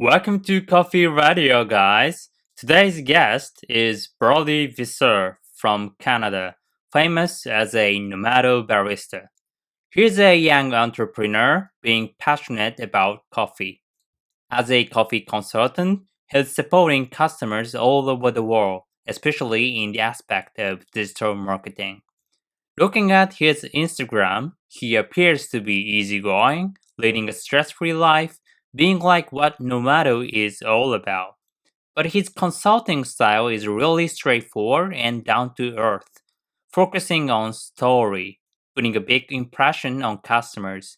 Welcome to Coffee Radio, guys. Today's guest is Brodie Vissers from Canada, famous as a nomado barista. He's a young entrepreneur being passionate about coffee. As a coffee consultant, he's supporting customers all over the world, especially in the aspect of digital marketing. Looking at his Instagram, he appears to be easygoing, leading a stress free life, being like what Nomado is all about. But his consulting style is really straightforward and down to earth, focusing on story, putting a big impression on customers.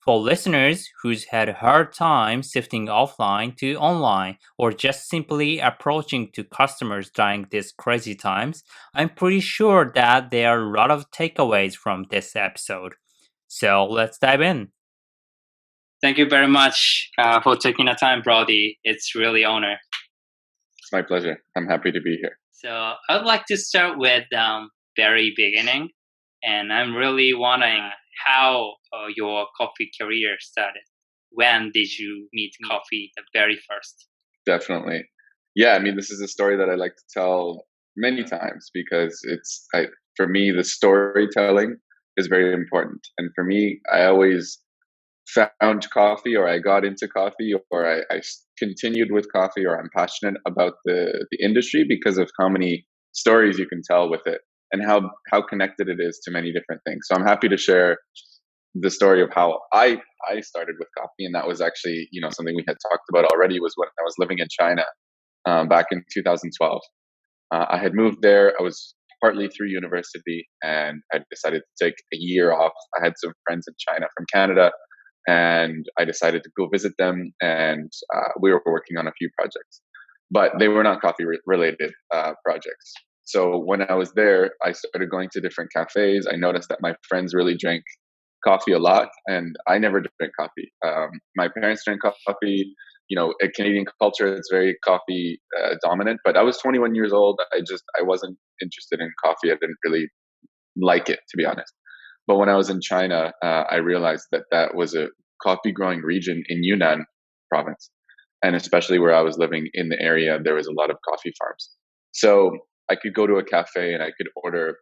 For listeners who's had a hard time shifting offline to online or just simply approaching to customers during these crazy times, I'm pretty sure that there are a lot of takeaways from this episode. So let's dive in. Thank you very much for taking the time, Brody. It's really honor. It's my pleasure. I'm happy to be here. So I'd like to start with very beginning, and I'm really wondering how your coffee career started. When did you meet coffee the very first? Definitely. Yeah, I mean, this is a story that I like to tell many times because for me, the storytelling is very important. And for me, I always found coffee or I got into coffee or I continued with coffee or I'm passionate about the industry because of how many stories you can tell with it and how connected it is to many different things. So I'm happy to share the story of how I started with coffee. And that was actually, something we had talked about already was when I was living in China back in 2012. I had moved there. I was partly through university and I decided to take a year off. I had some friends in China from Canada and I decided to go visit them. And we were working on a few projects, but they were not coffee related projects. So when I was there, I started going to different cafes. I noticed that my friends really drank coffee a lot, and I never drank coffee. My parents drank coffee. In Canadian culture, it's very coffee dominant. But I was 21 years old. I wasn't interested in coffee. I didn't really like it, to be honest. But when I was in China, I realized that was a coffee growing region in Yunnan province. And especially where I was living in the area, there was a lot of coffee farms. So I could go to a cafe and I could order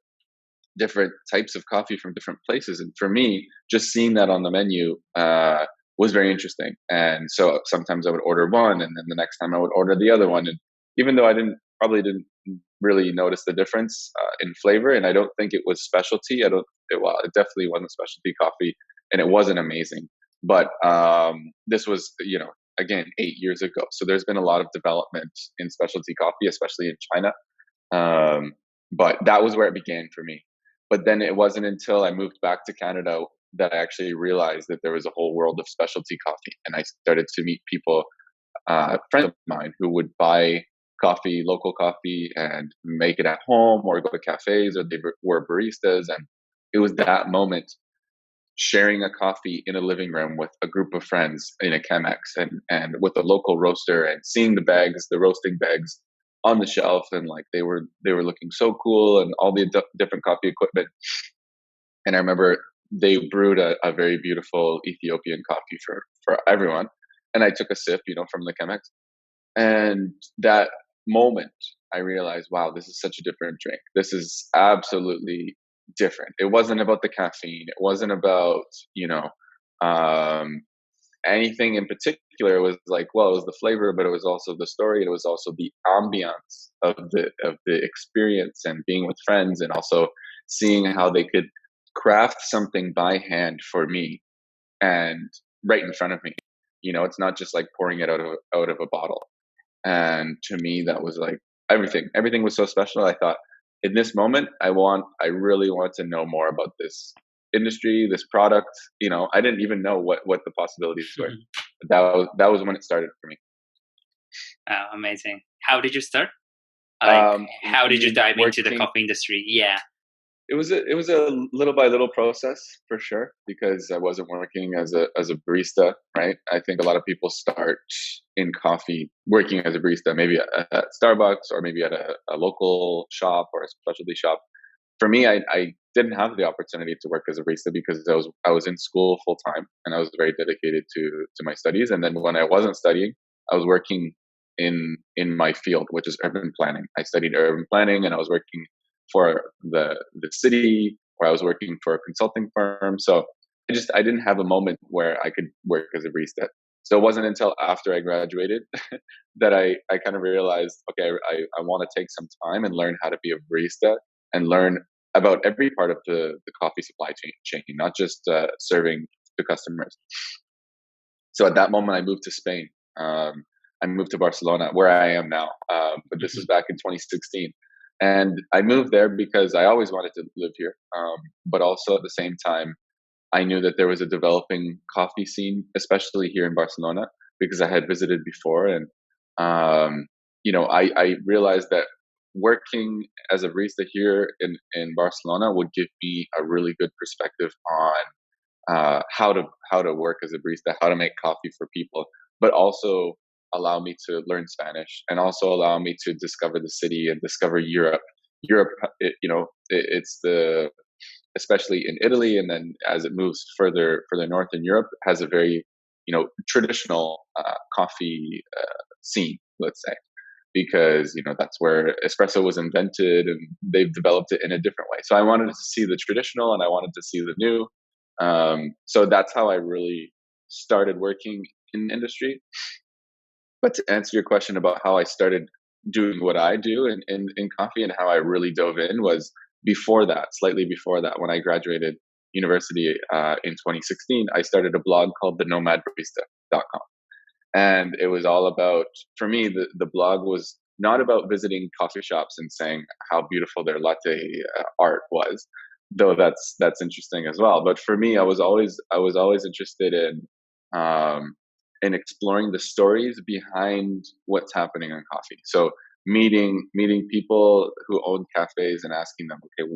different types of coffee from different places. And for me, just seeing that on the menu was very interesting. And so sometimes I would order one and then the next time I would order the other one. And even though I probably didn't really notice the difference in flavor, and I don't think it was specialty. It definitely wasn't specialty coffee and it wasn't amazing. But this was, again, 8 years ago. So there's been a lot of development in specialty coffee, especially in China. But that was where it began for me. But then it wasn't until I moved back to Canada that I actually realized that there was a whole world of specialty coffee. And I started to meet people, friends of mine who would buy coffee, local coffee, and make it at home or go to cafes or they were baristas. And it was that moment sharing a coffee in a living room with a group of friends in a Chemex and with a local roaster and seeing the roasting bags on the shelf and like they were looking so cool and all the different coffee equipment. And I remember they brewed a very beautiful Ethiopian coffee for everyone. And I took a sip, from the Chemex. And that moment I realized, wow, this is such a different drink. This is absolutely different. It wasn't about the caffeine. It wasn't about, anything in particular. It was like, well, it was the flavor, but it was also the story. It was also the ambiance of the experience and being with friends, and also seeing how they could craft something by hand for me and right in front of me. It's not just like pouring it out of a bottle. And to me, that was like everything. Everything was so special. I thought, in this moment, I really want to know more about this industry, this product. I didn't even know what the possibilities were. But that was when it started for me. Oh, amazing. How did you start? How did you dive into the coffee industry? Yeah. It was a little by little process for sure, because I wasn't working as a barista, right? I think a lot of people start in coffee working as a barista, maybe at Starbucks or maybe at a local shop or a specialty shop. For me, I didn't have the opportunity to work as a barista because I was in school full time and I was very dedicated to my studies. And then when I wasn't studying, I was working in my field, which is urban planning. I studied urban planning, and I was working for the city, or I was working for a consulting firm. So I didn't have a moment where I could work as a barista. So it wasn't until after I graduated that I kind of realized, okay, I want to take some time and learn how to be a barista and learn about every part of the coffee supply chain, not just serving to customers. So at that moment, I moved to Spain. I moved to Barcelona, where I am now. But this was back in 2016. And I moved there because I always wanted to live here. But also at the same time, I knew that there was a developing coffee scene, especially here in Barcelona, because I had visited before. And, I realized that working as a barista here in Barcelona would give me a really good perspective on how to work as a barista, how to make coffee for people, but also allow me to learn Spanish and also allow me to discover the city and discover Europe. Europe, it's the especially in Italy, and then as it moves further north in Europe, has a very traditional coffee scene, let's say, because that's where espresso was invented, and they've developed it in a different way. So I wanted to see the traditional, and I wanted to see the new. So that's how I really started working in industry. But to answer your question about how I started doing what I do in coffee and how I really dove in was before that, slightly before that, when I graduated university in 2016, I started a blog called the nomadbarista.com. And it was all about, for me, the blog was not about visiting coffee shops and saying how beautiful their latte art was, though that's interesting as well. But for me, I was always interested um, in exploring the stories behind what's happening in coffee. So meeting people who own cafes and asking them, okay,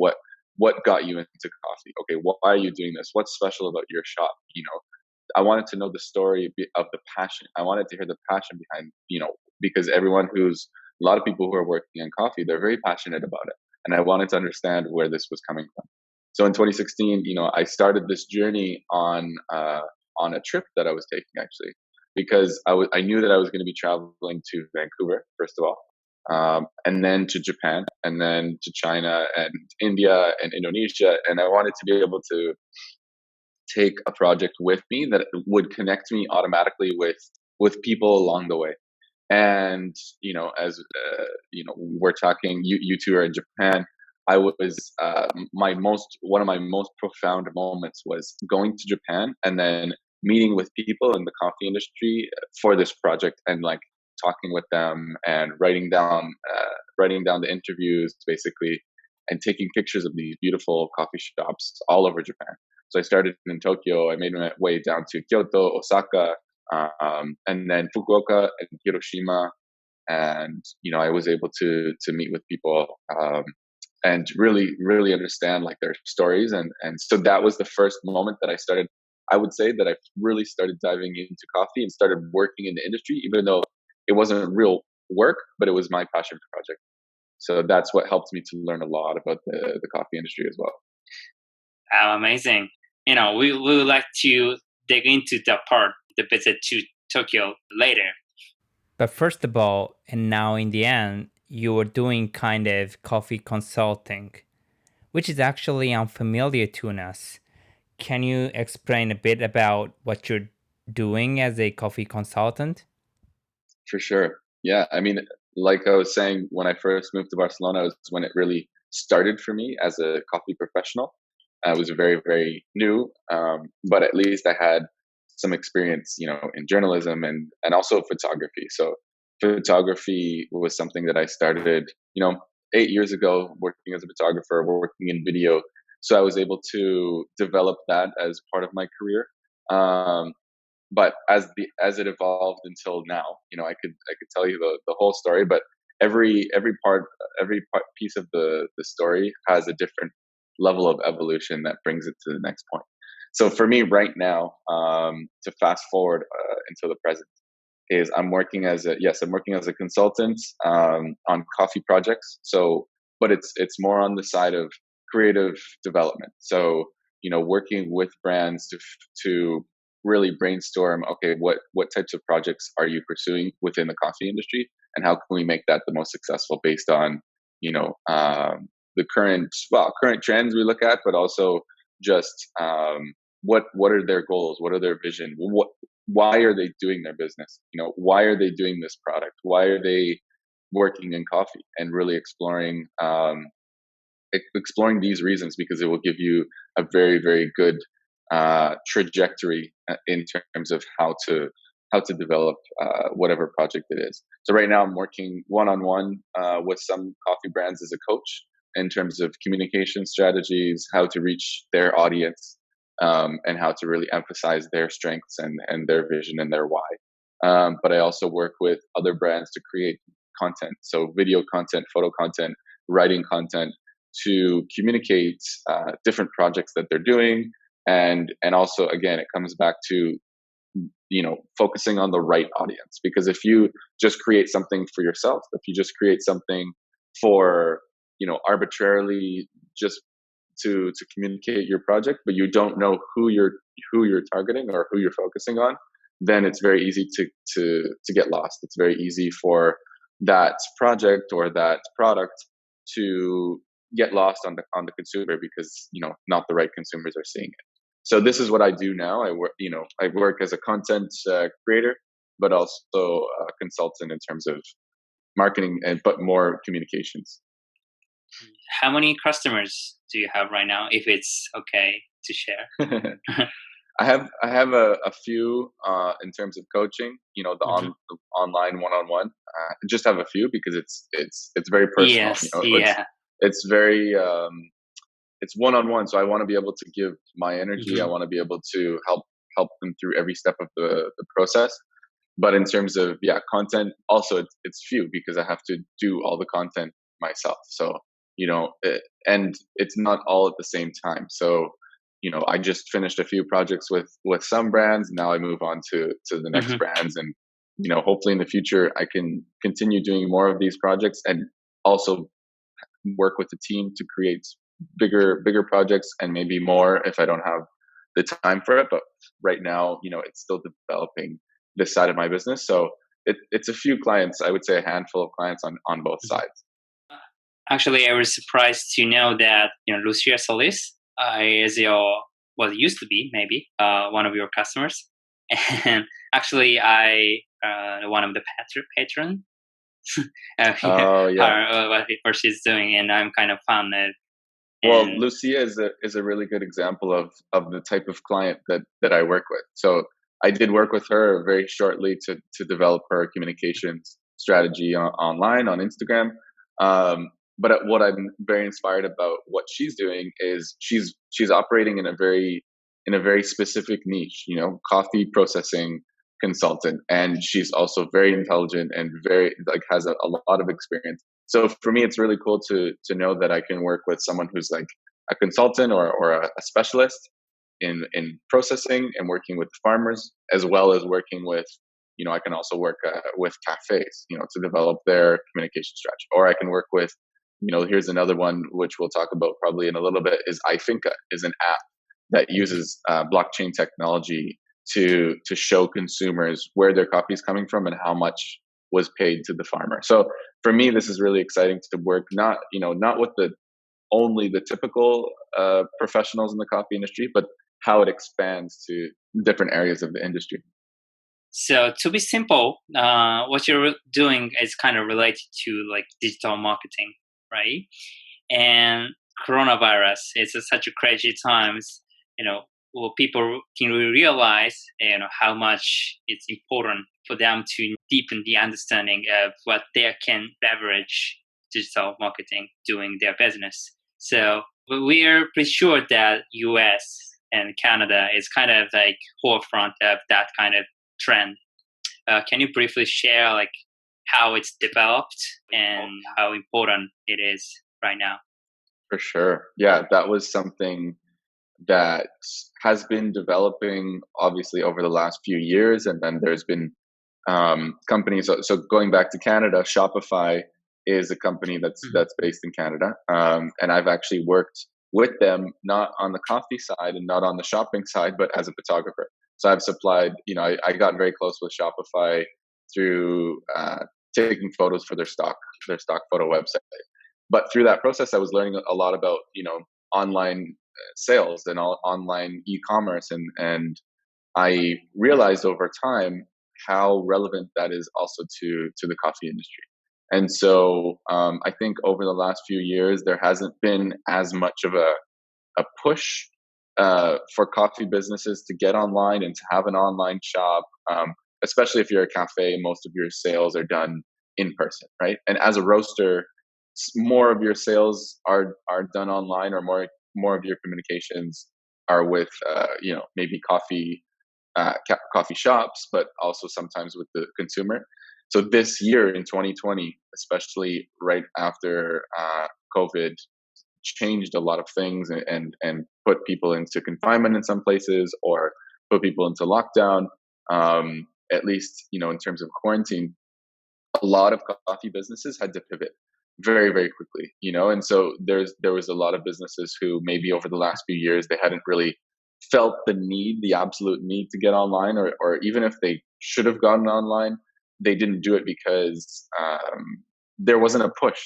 what got you into coffee? Okay, why are you doing this? What's special about your shop? I wanted to know the story of the passion. I wanted to hear the passion behind, because a lot of people who are working in coffee, they're very passionate about it. And I wanted to understand where this was coming from. So in 2016, I started this journey on a trip that I was taking, actually, because I knew that I was going to be traveling to Vancouver, first of all, and then to Japan, and then to China and India and Indonesia. And I wanted to be able to take a project with me that would connect me automatically with people along the way. And as we're talking, you two are in Japan. I was one of my most profound moments was going to Japan and then meeting with people in the coffee industry for this project, and like talking with them and writing down the interviews basically, and taking pictures of these beautiful coffee shops all over Japan. So I started in Tokyo. I made my way down to Kyoto, Osaka, and then Fukuoka and Hiroshima. And I was able to meet with people and really really understand like their stories. And so that was the first moment that I would say that I really started diving into coffee and started working in the industry, even though it wasn't real work, but it was my passion project. So that's what helped me to learn a lot about the coffee industry as well. Amazing. We would like to dig into the part, the visit to Tokyo later. But first of all, and now in the end, you were doing kind of coffee consulting, which is actually unfamiliar to us. Can you explain a bit about what you're doing as a coffee consultant? For sure. Yeah. I mean, like I was saying, when I first moved to Barcelona was when it really started for me as a coffee professional. I was very, very new, but at least I had some experience, in journalism and also photography. So photography was something that I started, 8 years ago, working as a photographer, working in video. So I was able to develop that as part of my career. Um, but as it evolved until now, I could tell you the whole story, but every part piece of the story has a different level of evolution that brings it to the next point. So for me right now, to fast forward until the present, is I'm working as a consultant on coffee projects. So, but it's more on the side of creative development. So working with brands to really brainstorm, okay, what types of projects are you pursuing within the coffee industry, and how can we make that the most successful based on, the current trends we look at, but also just what are their goals, what are their vision, why are they doing their business, why are they doing this product, why are they working in coffee, and really exploring these reasons, because it will give you a very, very good trajectory in terms of how to develop whatever project it is. So right now I'm working one-on-one with some coffee brands as a coach in terms of communication strategies, how to reach their audience, and how to really emphasize their strengths and their vision and their why. But I also work with other brands to create content, so video content, photo content, writing content, to communicate different projects that they're doing, and also, again, it comes back to focusing on the right audience, because if you just create something for yourself, if you just create something for arbitrarily, just to communicate your project, but you don't know who you're targeting or who you're focusing on, then it's very easy to get lost. It's very easy for that project or that product to get lost on the consumer, because not the right consumers are seeing it. So this is what I do now. I work as a content creator, but also a consultant in terms of marketing, but more communications. How many customers do you have right now, if it's okay to share? I have a few in terms of coaching. Mhm. The online one-on-one. I just have a few because it's very personal. Yes, It's yeah. it's very it's one-on-one. So I want to be able to give my energy. I Mhm. want to be able to help them through every step of the process. But in terms of content, also it's few, because I have to do all the content myself. So and it's not all at the same time. So I just finished a few projects with some brands. Now I move on to the next Mhm. brands, and hopefully in the future I can continue doing more of these projects, and also work with the team to create bigger projects, and maybe more if I don't have the time for it. But right now, it's still developing this side of my business. So it's a few clients. I would say a handful of clients on both Mhm. sides. Actually, I was surprised to know that Lucia Solis is your, well, used to be maybe one of your customers, and actually, I one of the patron. Yeah, Oh yeah. her what she's doing, and I'm kind of fan of. Well, And Lucia is a really good example of the type of client that I work with. So I did work with her very shortly to develop her communications strategy online on Instagram. But what I'm very inspired about what she's doing is she's operating in a very specific niche, coffee processing consultant, and she's also very intelligent and very has a lot of experience. So for me, it's really cool to know that I can work with someone who's like a consultant or a specialist in processing and working with farmers, as well as working with, I can also work with cafes, to develop their communication strategy. Or I can work with, here's another one which we'll talk about probably in a little bit, is iFinca, is an app that uses blockchain technology to show consumers where their coffee is coming from and how much was paid to the farmer. So for me, this is really exciting to work not with only the typical professionals in the coffee industry, but how it expands to different areas of the industry. so, to be simple, what you're doing is kind of related to like digital marketing, right? And coronavirus, it's such a crazy times. Well, people can realize, how much it's important for them to deepen the understanding of what they can leverage digital marketing doing their business. So we're pretty sure that US and Canada is kind of like forefront of that kind of trend. Can you briefly share like how it's developed and how important it is right now? For sure. Yeah, that was something that has been developing obviously over the last few years. And then there's been companies. So going back to Canada, Shopify is a company that's Mhm. that's based in Canada, and I've actually worked with them not on the coffee side and not on the shopping side, but as a photographer. So I've supplied, I got very close with Shopify through taking photos for their stock photo website. But through that process, I was learning a lot about, online sales and online e-commerce, and I realized over time how relevant that is also to the coffee industry. And so I think over the last few years, there hasn't been as much of a push for coffee businesses to get online and to have an online shop, especially if you're a cafe. Most of your sales are done in person, right? And as a roaster, more of your sales are done online, or more of your communications are with maybe coffee shops, but also sometimes with the consumer. So this year in 2020, especially right after COVID, changed a lot of things, and put people into confinement in some places, or put people into lockdown. At least in terms of quarantine, a lot of coffee businesses had to pivot very, very quickly. And so there was a lot of businesses who maybe over the last few years they hadn't really felt the absolute need to get online, or even if they should have gotten online, they didn't do it because there wasn't a push.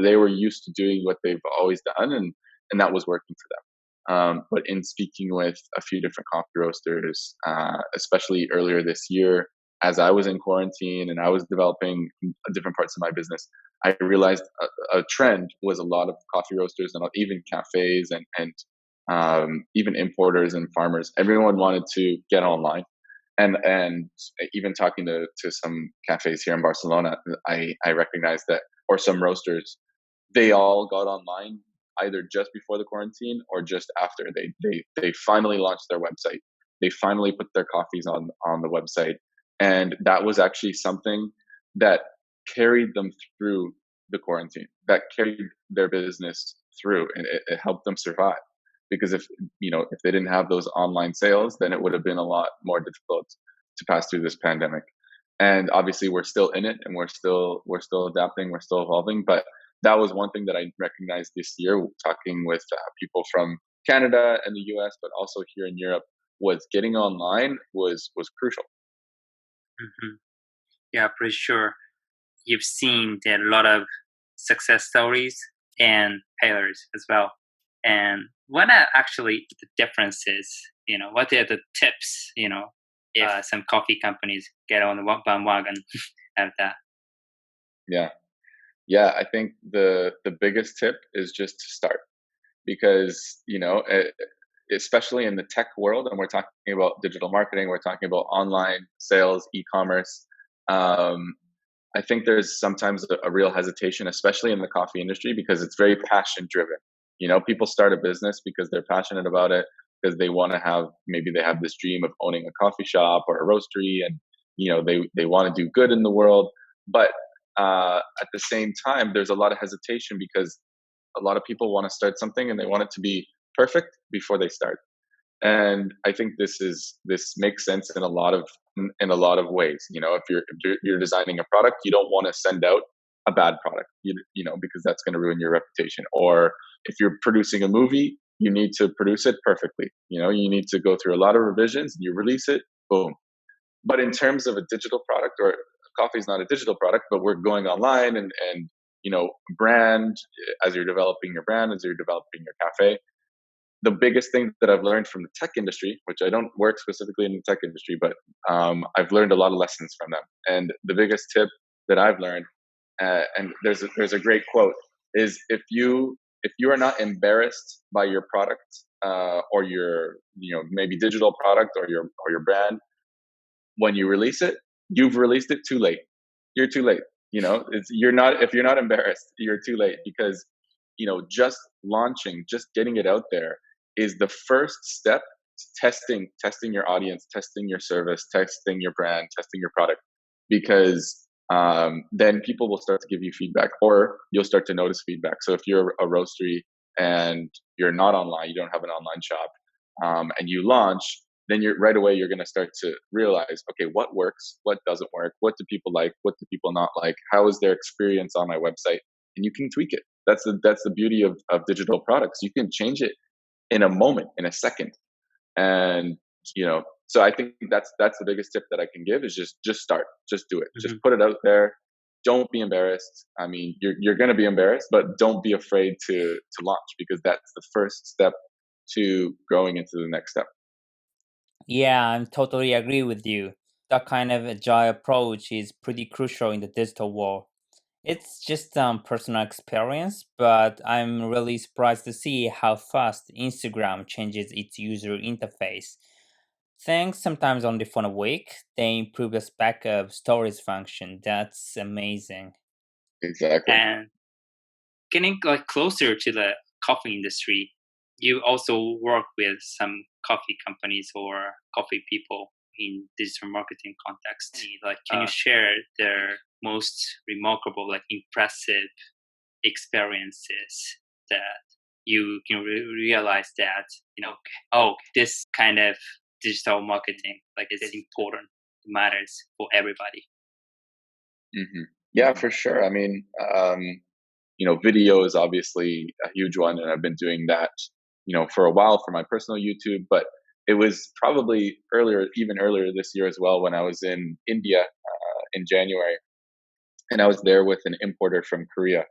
They were used to doing what they've always done, and that was working for them. But in speaking with a few different coffee roasters, especially earlier this year, as I was in quarantine and I was developing different parts of my business, I realized a trend was a lot of coffee roasters and even cafes and even importers and farmers. Everyone wanted to get online, and even talking to some cafes here in Barcelona, I recognized that, or some roasters, they all got online either just before the quarantine or just after. They finally launched their website. They finally put their coffees on the website, and that was actually something that carried them through the quarantine. That carried their business through, and it helped them survive. Because if they didn't have those online sales, then it would have been a lot more difficult to pass through this pandemic. And obviously, we're still in it, and we're still adapting, we're still evolving. But that was one thing that I recognized this year, talking with people from Canada and the U.S., but also here in Europe, was getting online was crucial. Hmm. Yeah, pretty sure you've seen a lot of success stories and failures as well. And what are actually the differences? What are the tips? If some coffee companies get on the bandwagon of that. Yeah, yeah. I think the biggest tip is just to start, because especially in the tech world, and we're talking about digital marketing, we're talking about online sales, e-commerce. I think there's sometimes a real hesitation, especially in the coffee industry, because it's very passion driven. People start a business because they're passionate about it, because they want to maybe they have this dream of owning a coffee shop or a roastery, and they want to do good in the world. But at the same time, there's a lot of hesitation, because a lot of people want to start something and they want it to be perfect before they start. And I think this makes sense in a lot of ways. If you're designing a product, you don't want to send out a bad product, because that's going to ruin your reputation. Or if you're producing a movie, you need to produce it perfectly. You need to go through a lot of revisions, and you release it, boom. But in terms of a digital product, or coffee is not a digital product, but we're going online, and brand, as you're developing your brand, as you're developing your cafe, the biggest thing that I've learned from the tech industry, which I don't work specifically in the tech industry, but I've learned a lot of lessons from them. And the biggest tip that I've learned, and there's a great quote, is if you are not embarrassed by your product, or your maybe digital product, or your brand, when you release it, you've released it too late. You're too late. If you're not embarrassed, you're too late, because just launching, just getting it out there is the first step. Testing your audience, testing your service, testing your brand, testing your product, because then people will start to give you feedback, or you'll start to notice feedback. So if you're a roastery and you're not online, you don't have an online shop, and you launch, then right away you're going to start to realize, okay, what works, what doesn't work, what do people like, what do people not like, how is their experience on my website, and you can tweak it. That's the beauty of digital products. You can change it in a moment, in a second. And So I think that's the biggest tip that I can give is just start, just do it, just Hmm. put it out there. Don't be embarrassed. I mean, you're going to be embarrassed, but don't be afraid to launch because that's the first step to growing into the next step. Yeah, I'm totally agree with you. That kind of agile approach is pretty crucial in the digital world. It's just personal experience, but I'm really surprised to see how fast Instagram changes its user interface. Things sometimes only for a week, they improve the spec of stories function. That's amazing. Exactly. And getting like closer to the coffee industry, you also work with some coffee companies or coffee people in digital marketing context. Like, can you share their most remarkable, like impressive experiences that you can realize that oh, this kind of digital marketing like is important, matters for everybody. Yeah, for sure. I mean, video is obviously a huge one, and I've been doing that, for a while for my personal YouTube. But it was probably earlier, even earlier this year as well, when I was in India in January, and I was there with an importer from Korea.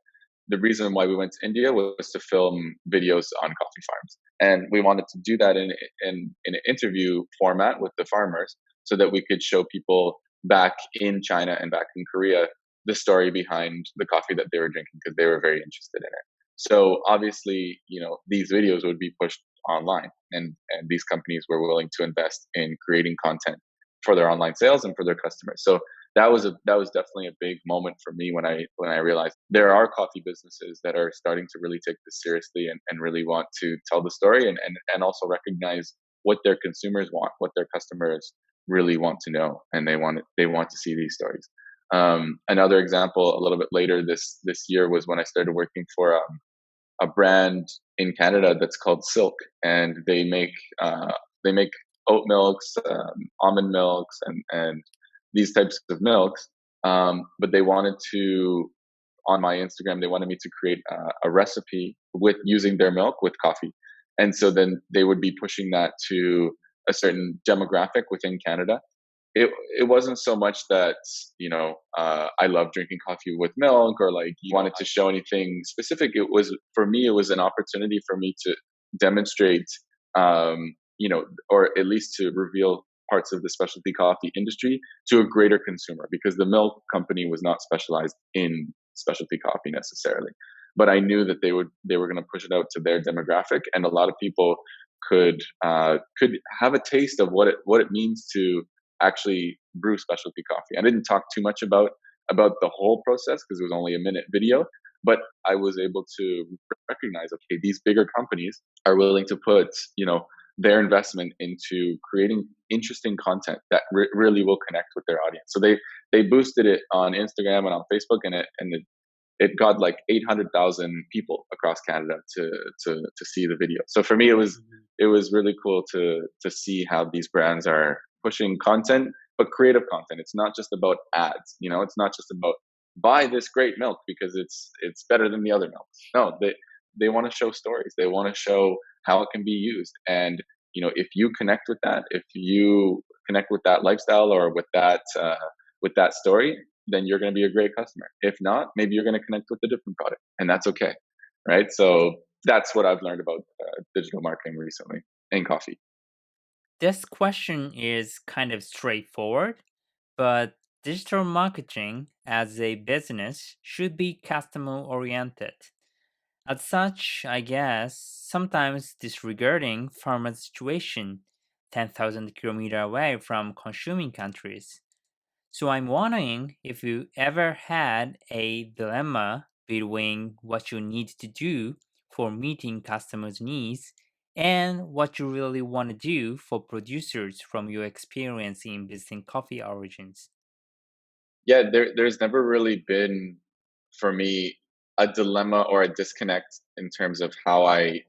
The reason why we went to India was to film videos on coffee farms, and we wanted to do that in an interview format with the farmers, so that we could show people back in China and back in Korea the story behind the coffee that they were drinking because they were very interested in it. So obviously, these videos would be pushed online, and these companies were willing to invest in creating content for their online sales and for their customers. So that was definitely a big moment for me when I realized there are coffee businesses that are starting to really take this seriously, and really want to tell the story, and also recognize what their consumers want, what their customers really want to know, and they want to see these stories. Another example, a little bit later this year, was when I started working for a brand in Canada that's called Silk, and they make oat milks, almond milks, and these types of milks. But they wanted to, on my Instagram, they wanted me to create a recipe with using their milk with coffee, and so then they would be pushing that to a certain demographic within Canada. It wasn't so much that I love drinking coffee with milk, or like you wanted to show anything specific. It was, for me, it was an opportunity for me to demonstrate, or at least to reveal parts of the specialty coffee industry to a greater consumer, because the milk company was not specialized in specialty coffee necessarily, but I knew that they were going to push it out to their demographic, and a lot of people could have a taste of what it means to actually brew specialty coffee. I didn't talk too much about the whole process because it was only a minute video, but I was able to recognize, okay, these bigger companies are willing to put, their investment into creating interesting content that really will connect with their audience. So they boosted it on Instagram and on Facebook, and it got like 800,000 people across Canada to see the video. So for me, it was really cool to see how these brands are pushing content, but creative content. It's not just about ads. It's not just about buy this great milk because it's better than the other milks. No, they want to show stories. They want to show how it can be used. And if you connect with that, if you connect with that lifestyle, or with that story, then you're going to be a great customer. If not, maybe you're going to connect with a different product, and that's okay, right? So that's what I've learned about digital marketing recently in coffee. This question is kind of straightforward, but digital marketing as a business should be customer oriented. As such, I guess, sometimes disregarding farmers' situation 10,000 kilometers away from consuming countries. So I'm wondering if you ever had a dilemma between what you need to do for meeting customers' needs and what you really want to do for producers from your experience in visiting coffee origins. Yeah, there's never really been, for me, a dilemma or a disconnect in terms of how I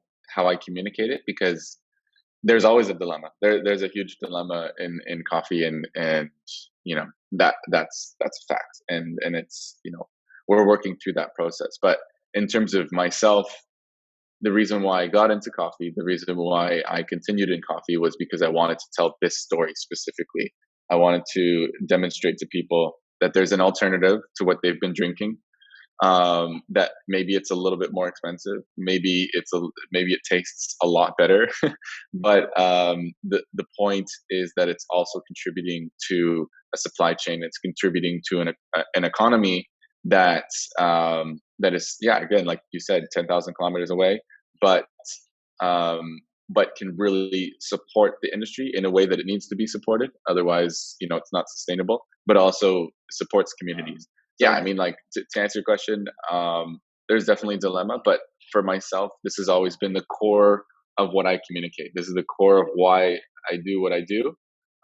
communicate it, because there's always a dilemma. There's a huge dilemma in coffee, and that's a fact, and it's we're working through that process. But in terms of myself, the reason why I got into coffee, the reason why I continued in coffee was because I wanted to tell this story specifically. I wanted to demonstrate to people that there's an alternative to what they've been drinking. That maybe it's a little bit more expensive, maybe it tastes a lot better, but the point is that it's also contributing to a supply chain. It's contributing to an economy that that is, yeah, again, like you said, 10,000 kilometers away, but can really support the industry in a way that it needs to be supported. Otherwise, it's not sustainable. But also supports communities. Yeah, I mean, like to answer your question, there's definitely a dilemma, but for myself, this has always been the core of what I communicate. This is the core of why I do what I do.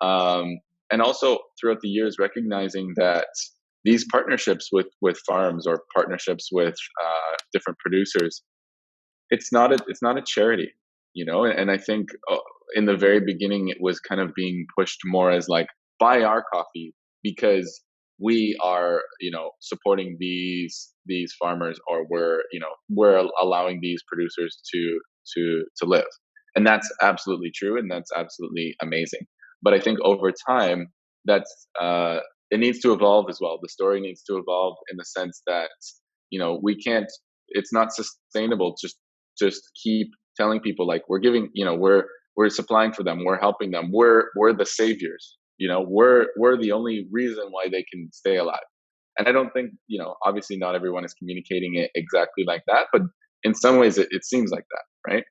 And also throughout the years, recognizing that these partnerships with farms or partnerships with different producers, it's not a charity, and I think in the very beginning it was kind of being pushed more as like, buy our coffee because we are, supporting these farmers, or we're allowing these producers to live. And that's absolutely true, and that's absolutely amazing. But I think over time, that's it needs to evolve as well. The story needs to evolve in the sense that, we can't, it's not sustainable just keep telling people like, we're giving, we're supplying for them, we're helping them, we're the saviors, we're the only reason why they can stay alive. And I don't think, obviously not everyone is communicating it exactly like that, but in some ways it seems like that, right?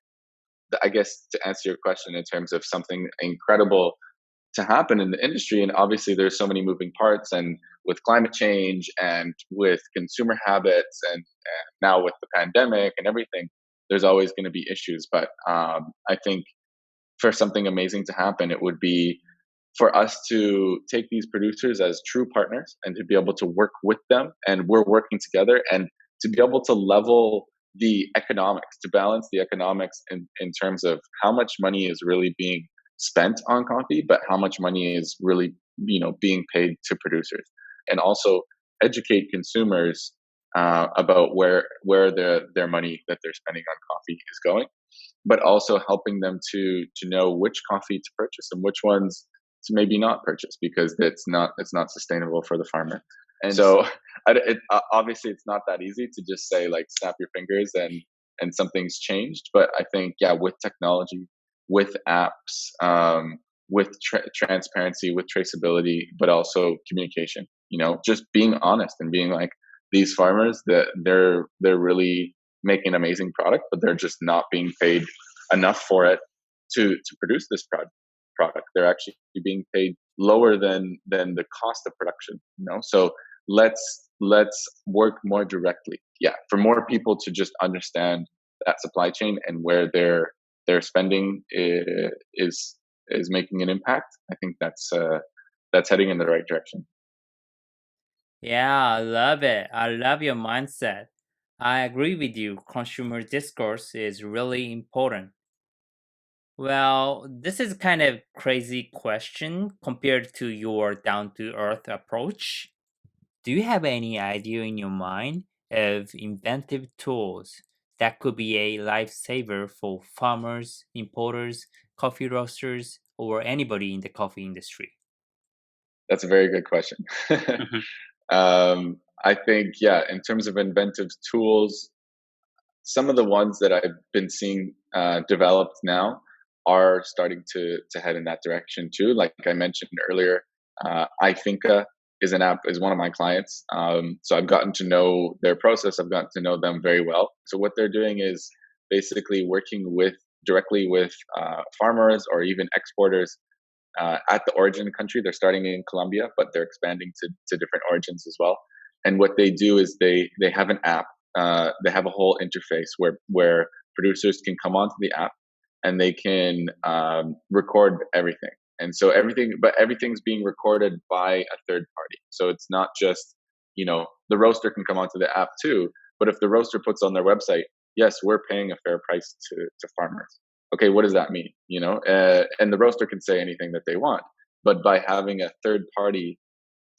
I guess to answer your question in terms of something incredible to happen in the industry, and obviously there's so many moving parts, and with climate change and with consumer habits, and now with the pandemic and everything, there's always going to be issues. But I think for something amazing to happen, it would be for us to take these producers as true partners and to be able to work with them, and we're working together, and to be able to level the economics, to balance the economics in terms of how much money is really being spent on coffee, but how much money is really, being paid to producers, and also educate consumers about where their money that they're spending on coffee is going, but also helping them to know which coffee to purchase and which ones to maybe not purchase, because it's not sustainable for the farmer. And so obviously it's not that easy to just say like snap your fingers and something's changed. But I think, yeah, with technology, with apps, with transparency, with traceability, but also communication, just being honest and being like, these farmers, that they're really making an amazing product, but they're just not being paid enough for it to produce this product. They're actually being paid lower than the cost of production. So let's work more directly. Yeah, for more people to just understand that supply chain and where their spending is making an impact. I think that's heading in the right direction. Yeah, I love it. I love your mindset. I agree with you. Consumer discourse is really important. Well, this is kind of crazy question compared to your down to earth approach. Do you have any idea in your mind of inventive tools that could be a lifesaver for farmers, importers, coffee roasters, or anybody in the coffee industry? That's a very good question. I think, yeah, in terms of inventive tools, some of the ones that I've been seeing developed now are starting to head in that direction too. Like I mentioned earlier, iThinka is one of my clients. So I've gotten to know their process. I've gotten to know them very well. So what they're doing is basically working directly with farmers or even exporters at the origin country. They're starting in Colombia, but they're expanding to different origins as well. And what they do is they have an app. They have a whole interface where producers can come onto the app and they can record everything. And so everything's being recorded by a third party. So it's not just, the roaster can come onto the app too, but if the roaster puts on their website, yes, we're paying a fair price to farmers. Okay, what does that mean? And the roaster can say anything that they want, but by having a third party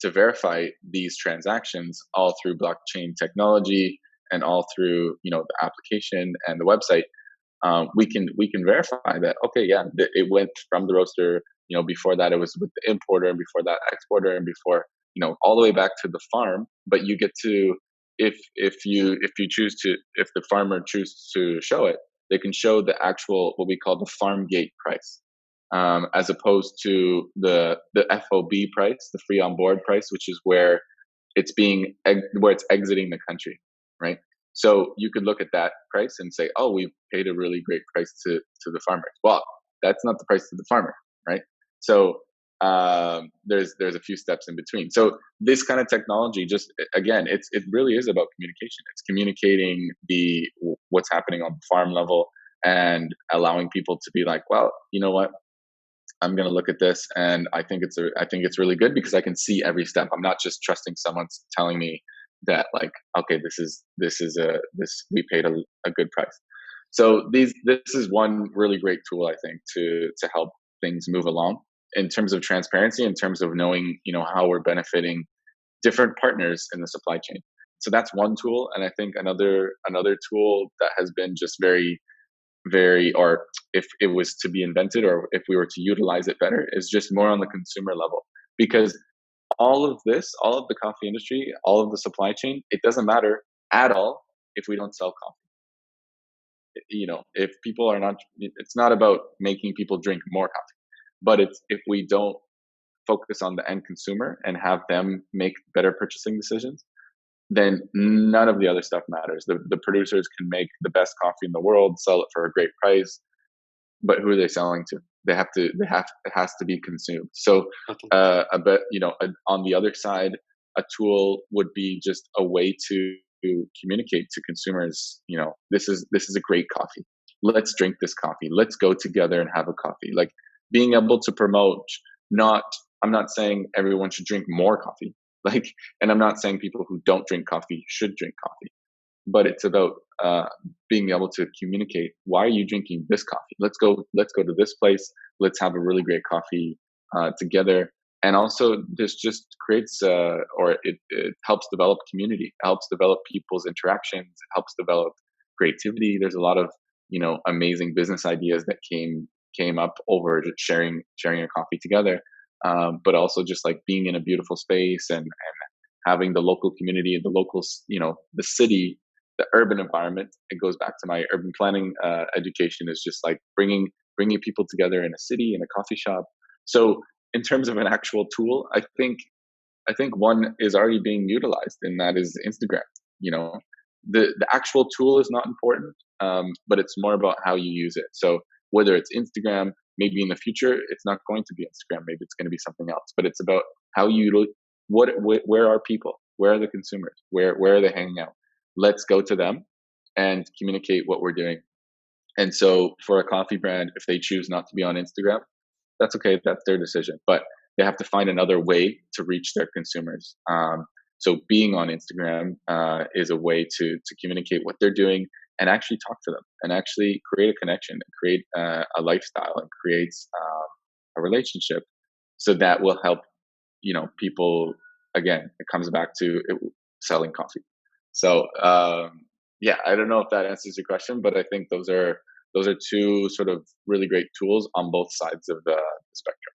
to verify these transactions all through blockchain technology and all through the application and the website, we can verify that, okay, yeah, it went from the roaster. Before that it was with the importer, and before that exporter, and before all the way back to the farm. But you get to, if you choose to, if the farmer chooses to show it, they can show the actual, what we call the farm gate price, as opposed to the FOB price, the free on board price, which is where it's exiting the country, right? So you could look at that price and say, oh, we paid a really great price to the farmers. Well, that's not the price to the farmer, right? So there's a few steps in between. So this kind of technology, just again, it really is about communication. It's communicating what's happening on the farm level, and allowing people to be like, well, you know what? I'm going to look at this, and I think it's really good because I can see every step. I'm not just trusting someone's telling me that, like, okay, this we paid a good price. So this is one really great tool, I think, to help things move along in terms of transparency, in terms of knowing how we're benefiting different partners in the supply chain. So that's one tool, and I think another tool that has been just very, or if it was to be invented, or if we were to utilize it better, is just more on the consumer level. Because all of the coffee industry, all of the supply chain, it doesn't matter at all if we don't sell coffee. If people are not, it's not about making people drink more coffee, but it's, if we don't focus on the end consumer and have them make better purchasing decisions, then none of the other stuff matters. The producers can make the best coffee in the world, sell it for a great price, but who are they selling to? It has to be consumed. So, but on the other side, a tool would be just a way to communicate to consumers. This is a great coffee. Let's drink this coffee. Let's go together and have a coffee. Like, being able to promote. I'm not saying everyone should drink more coffee. And I'm not saying people who don't drink coffee should drink coffee, but it's about being able to communicate. Why are you drinking this coffee? Let's go to this place. Let's have a really great coffee together. And also, this just creates, or it helps develop community, helps develop people's interactions, it helps develop creativity. There's a lot of amazing business ideas that came up over just sharing a coffee together. But also just like being in a beautiful space, and having the local community, the locals, the city, the urban environment. It goes back to my urban planning education, is just like bringing people together in a city, in a coffee shop. So in terms of an actual tool, I think one is already being utilized, and that is Instagram. The actual tool is not important, but it's more about how you use it. So whether it's Instagram, maybe in the future it's not going to be Instagram, maybe it's going to be something else. But it's about how where are people, where are the consumers, where are they hanging out? Let's go to them and communicate what we're doing. And so for a coffee brand, if they choose not to be on Instagram, that's okay, that's their decision. But they have to find another way to reach their consumers. So being on Instagram is a way to communicate what they're doing, and actually talk to them, and actually create a connection, and create a lifestyle, and creates a relationship. So that will help, people. Again, it comes back to selling coffee. So yeah, I don't know if that answers your question, but I think those are two sort of really great tools on both sides of the spectrum.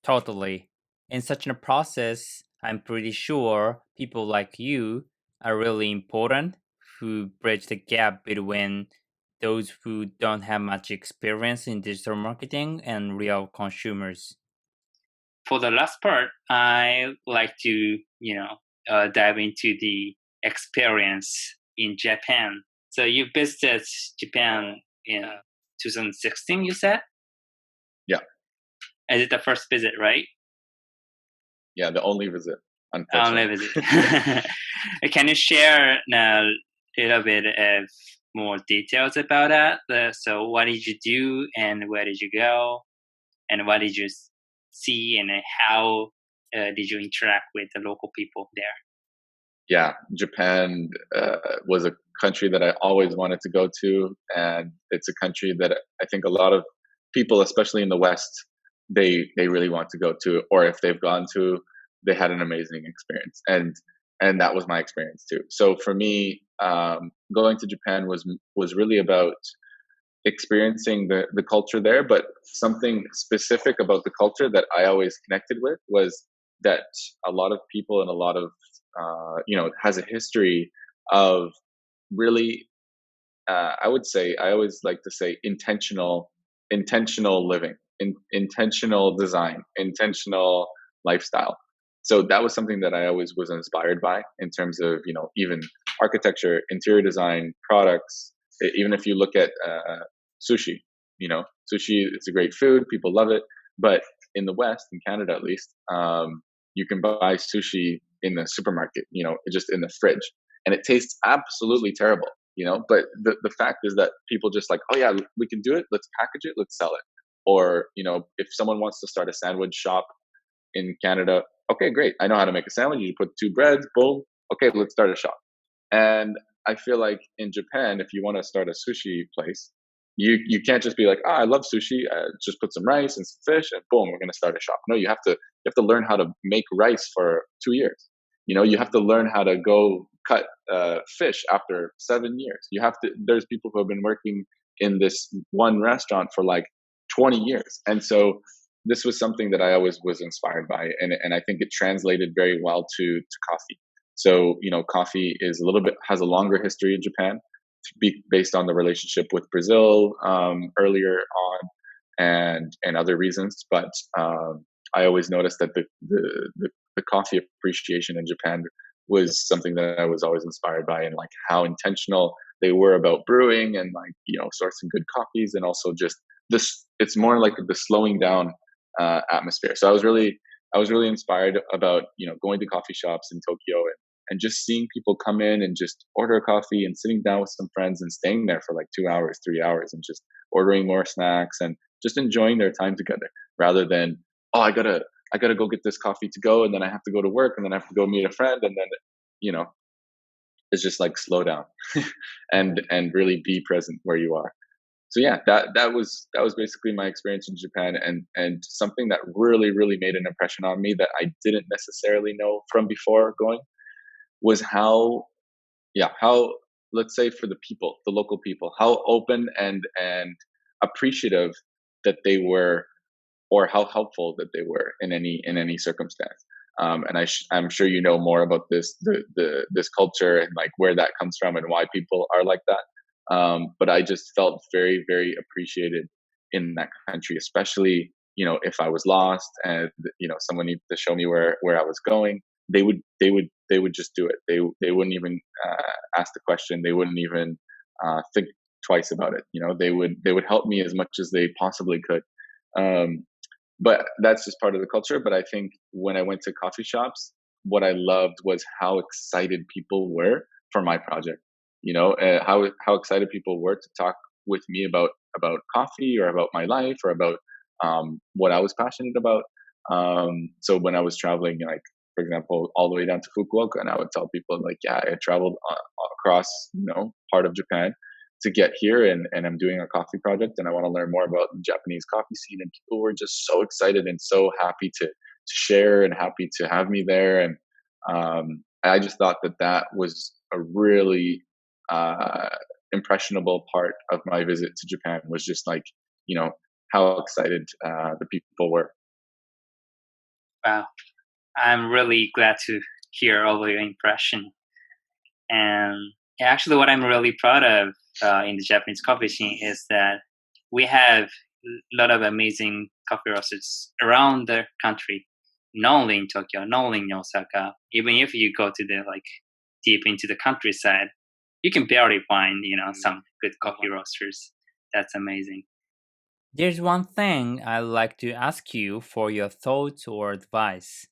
Totally. In such a process, I'm pretty sure people like you are really important, who bridge the gap between those who don't have much experience in digital marketing and real consumers. For the last part, I like to, dive into the experience in Japan. So you visited Japan in 2016, you said? Yeah. Is it the first visit, right? Yeah, the only visit, unfortunately. Only visit. Can you share a little bit of more details about that? So what did you do, and where did you go, and what did you see, and how did you interact with the local people there? Yeah, Japan was a country that I always wanted to go to, and it's a country that I think a lot of people, especially in the West, they really want to go to, or if they've gone to, they had an amazing experience. And and that was my experience too. So for me, going to Japan was really about experiencing the culture there, but something specific about the culture that I always connected with was that a lot of people and a lot of it has a history of really I would say I always like to say intentional living, intentional design, intentional lifestyle. So that was something that I always was inspired by in terms of even architecture, interior design, products. Even if you look at sushi, sushi it's a great food, people love it, but in the West, in Canada at least, you can buy sushi in the supermarket, just in the fridge, and it tastes absolutely terrible. But the fact is that people just like, oh yeah, we can do it, let's package it, let's sell it. Or if someone wants to start a sandwich shop in Canada, okay, great, I know how to make a sandwich, you put two breads, boom, okay, let's start a shop. And I feel like in Japan, if you want to start a sushi place, you can't just be like, I love sushi, just put some rice and some fish and boom, we're going to start a shop. No, you have to learn how to make rice for 2 years. You have to learn how to go cut fish after 7 years. There's people who have been working in this one restaurant for like 20 years. And so this was something that I always was inspired by. And I think it translated very well to coffee. So, coffee is has a longer history in Japan, based on the relationship with Brazil earlier on, and other reasons. But I always noticed that the coffee appreciation in Japan was something that I was always inspired by, and like how intentional they were about brewing and like sourcing good coffees, and also just this. It's more like the slowing down atmosphere. So I was really inspired about going to coffee shops in Tokyo, and just seeing people come in and just order a coffee and sitting down with some friends and staying there for like 2 hours, 3 hours, and just ordering more snacks and just enjoying their time together, rather than, oh, I gotta go get this coffee to go, and then I have to go to work, and then I have to go meet a friend, and then you know it's just like slow down and really be present where you are. So yeah, that was basically my experience in Japan, and something that really made an impression on me that I didn't necessarily know from before going was how, let's say, for the people, the local people, how open and appreciative that they were, or how helpful that they were in any circumstance. And I'm sure you know more about this culture and like where that comes from and why people are like that. But I just felt very appreciated in that country, especially if I was lost and someone needed to show me where I was going. They would just do it. They wouldn't even ask the question. They wouldn't even think twice about it. They would help me as much as they possibly could. Um, but that's just part of the culture. But I think when I went to coffee shops, what I loved was how excited people were for my project. How excited people were to talk with me about coffee or about my life or about what I was passionate about. So when I was traveling, like for example, all the way down to Fukuoka, and I would tell people like, yeah, I traveled across part of Japan to get here, and I'm doing a coffee project, and I want to learn more about the Japanese coffee scene. And people were just so excited and so happy to share and happy to have me there. And I just thought that was a really impressionable part of my visit to Japan, was just like how excited the people were. Wow, I'm really glad to hear all of your impression. And actually, what I'm really proud of in the Japanese coffee scene is that we have a lot of amazing coffee roasters around the country, not only in Tokyo, not only in Osaka. Even if you go to the deep into the countryside, you can barely find some good coffee roasters. That's amazing. There's one thing I'd like to ask you for your thoughts or advice,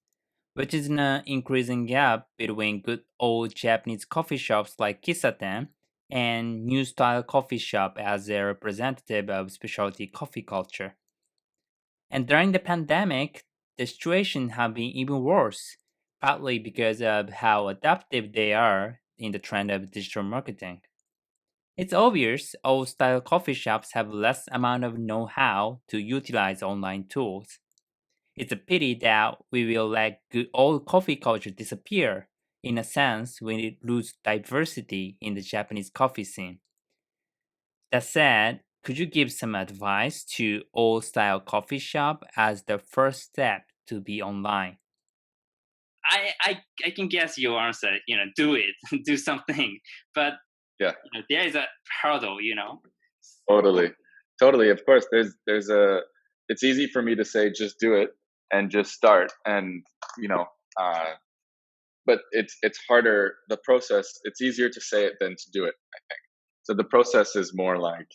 which is an increasing gap between good old Japanese coffee shops like Kisaten and new style coffee shop as a representative of specialty coffee culture. And during the pandemic, the situation has been even worse, partly because of how adaptive they are in the trend of digital marketing. It's obvious old style coffee shops have less amount of know-how to utilize online tools. It's a pity that we will let good old coffee culture disappear In a sense, we lose diversity in the Japanese coffee scene. That said, could you give some advice to old style coffee shop as the first step to be online? I can guess your answer. Do it, do something. But Yeah, there is a hurdle. totally, totally. Of course, there's a. It's easy for me to say just do it and just start, and you know, uh, but it's harder. The process. It's easier to say it than to do it. So the process is more like,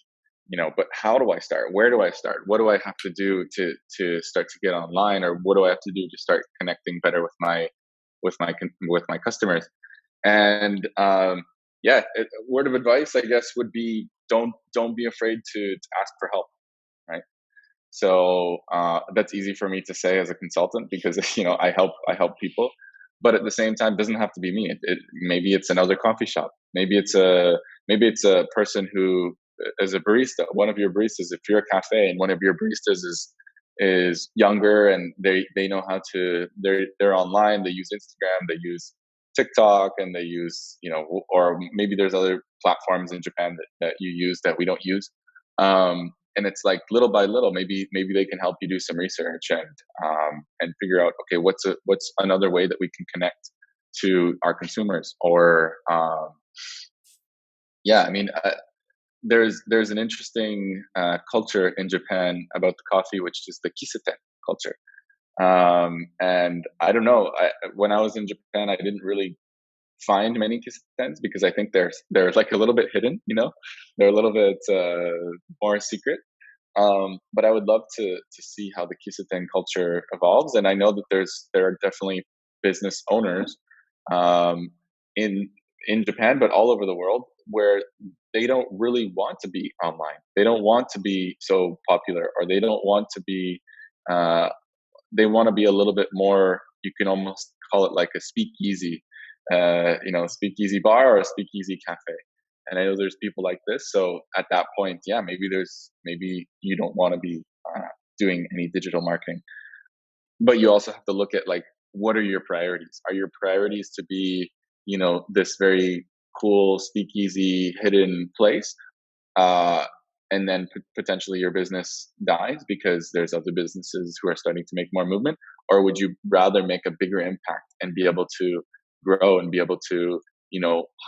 but how do I start? Where do I start? What do I have to do to start to get online, or what do I have to do to start connecting better with my customers? And yeah, word of advice, I guess, would be don't be afraid to ask for help, right? So that's easy for me to say as a consultant because I help people, but at the same time, it doesn't have to be me. Maybe it's another coffee shop. Maybe it's a person who is a barista. One of your baristas, if you're a cafe and one of your baristas is younger and they know how to they're online. They use Instagram. They use TikTok, and they use or maybe there's other platforms in Japan that you use that we don't use. And it's like little by little, maybe they can help you do some research and figure out, okay, what's another way that we can connect to our consumers, or yeah, I mean, there's an interesting culture in Japan about the coffee, which is the kiseten culture. And I don't know, when I was in Japan, I didn't really find many kissetens because I think they're like a little bit hidden, they're a little bit more secret. But I would love to see how the kiseten culture evolves, and I know that there are definitely business owners um, in Japan, but all over the world, where they don't really want to be online. They don't want to be so popular, or they don't want to be. Uh, they want to be a little bit more. You can almost call it like a speakeasy, speakeasy bar or a speakeasy cafe. And I know there's people like this. So at that point, yeah, maybe you don't want to be doing any digital marketing, but you also have to look at, like, what are your priorities? Are your priorities to be, this very cool speakeasy hidden place, uh, and then potentially your business dies because there's other businesses who are starting to make more movement? Or would you rather make a bigger impact and be able to grow and be able to,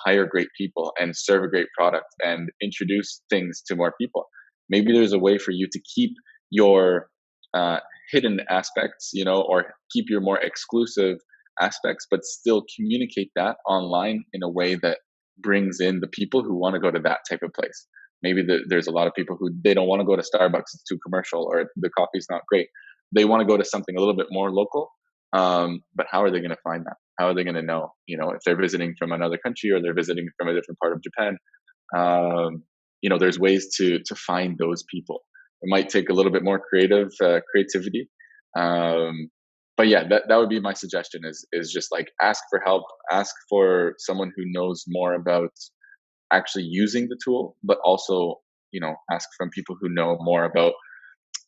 hire great people and serve a great product and introduce things to more people? Maybe there's a way for you to keep your uh, hidden aspects, or keep your more exclusive aspects, but still communicate that online in a way that brings in the people who want to go to that type of place. Maybe there's a lot of people who they don't want to go to Starbucks; it's too commercial, or the coffee's not great. They want to go to something a little bit more local. But how are they going to find that? How are they going to know? If they're visiting from another country or they're visiting from a different part of Japan. There's ways to find those people. It might take a little bit more creativity. Um, but yeah, that would be my suggestion, is just like ask for help, ask for someone who knows more about actually using the tool, but also, ask from people who know more about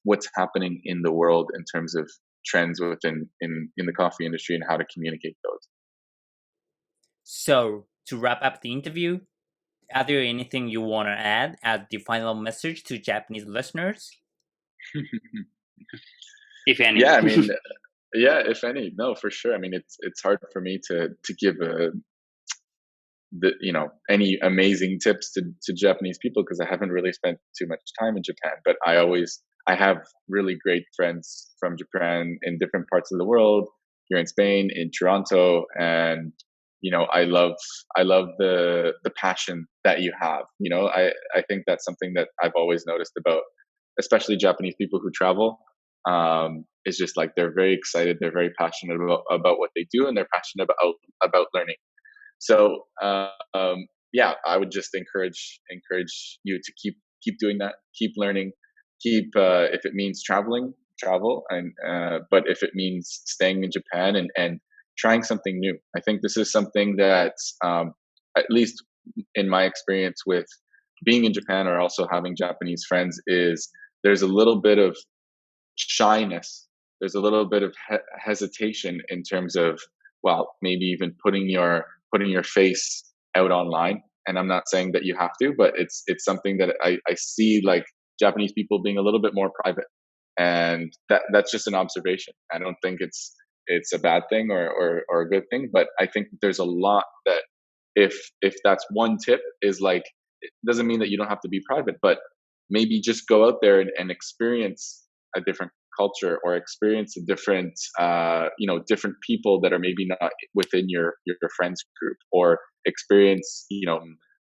what's happening in the world in terms of trends in the coffee industry and how to communicate those. So, to wrap up the interview, are there anything you want to add as the final message to Japanese listeners, if Yeah, any? I mean, yeah, if any, no, for sure. I mean, it's hard for me to give any amazing tips to Japanese people because I haven't really spent too much time in Japan. But I have really great friends from Japan in different parts of the world, here in Spain, in Toronto, and I love the passion that you have. I think that's something that I've always noticed about, especially Japanese people who travel. It's just like they're very excited, they're very passionate about what they do, and they're passionate about learning. So yeah, I would just encourage you to keep doing that, keep learning, keep if it means traveling, travel, and but if it means staying in Japan and trying something new. I think this is something that, at least in my experience with being in Japan or also having Japanese friends, is there's a little bit of shyness. There's a little bit of hesitation in terms of well, maybe even putting your face out online. And I'm not saying that you have to, but it's something that I see like Japanese people being a little bit more private, and that's just an observation. I don't think it's a bad thing or a good thing, but I think there's a lot that if that's one tip is like, it doesn't mean that you don't have to be private, but maybe just go out there and experience a different culture, or experience a different different people that are maybe not within your friends group, or experience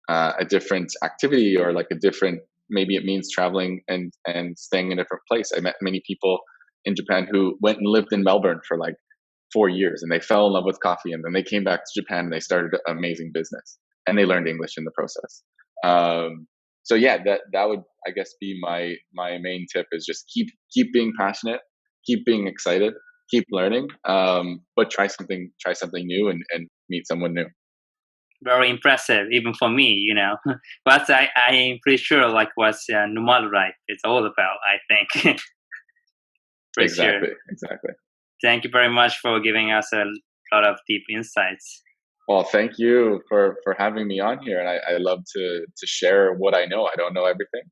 a different activity, or like a different, maybe it means traveling and staying in a different place. I met many people in Japan who went and lived in Melbourne for like 4 years, and they fell in love with coffee, and then they came back to Japan and they started an amazing business, and they learned English in the process. So yeah, that would, I guess, be my main tip, is just keep being passionate, keep being excited, keep learning, but try something new, and meet someone new. Very impressive, even for me, But I'm pretty sure like what nomad life is all about, I think. For sure. Exactly. Thank you very much for giving us a lot of deep insights. Well, thank you for having me on here, and I love to share what I know. I don't know everything,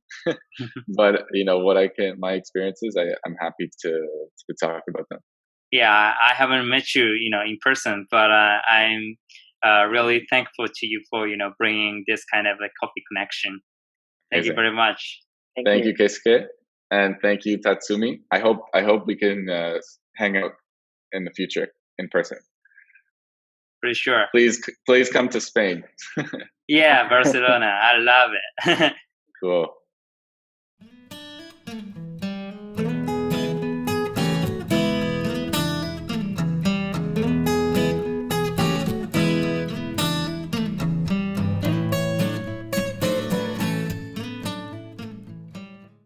but what I can, my experiences, I'm happy to talk about them. Yeah, I haven't met you, in person, but I'm really thankful to you for, bringing this kind of like coffee connection. Thank you Amazing. very much. Thank you, Keisuke, and thank you, Tatsumi. I hope we can hang out in the future in person. For sure. Please come to Spain. Yeah, Barcelona. I love it. Cool.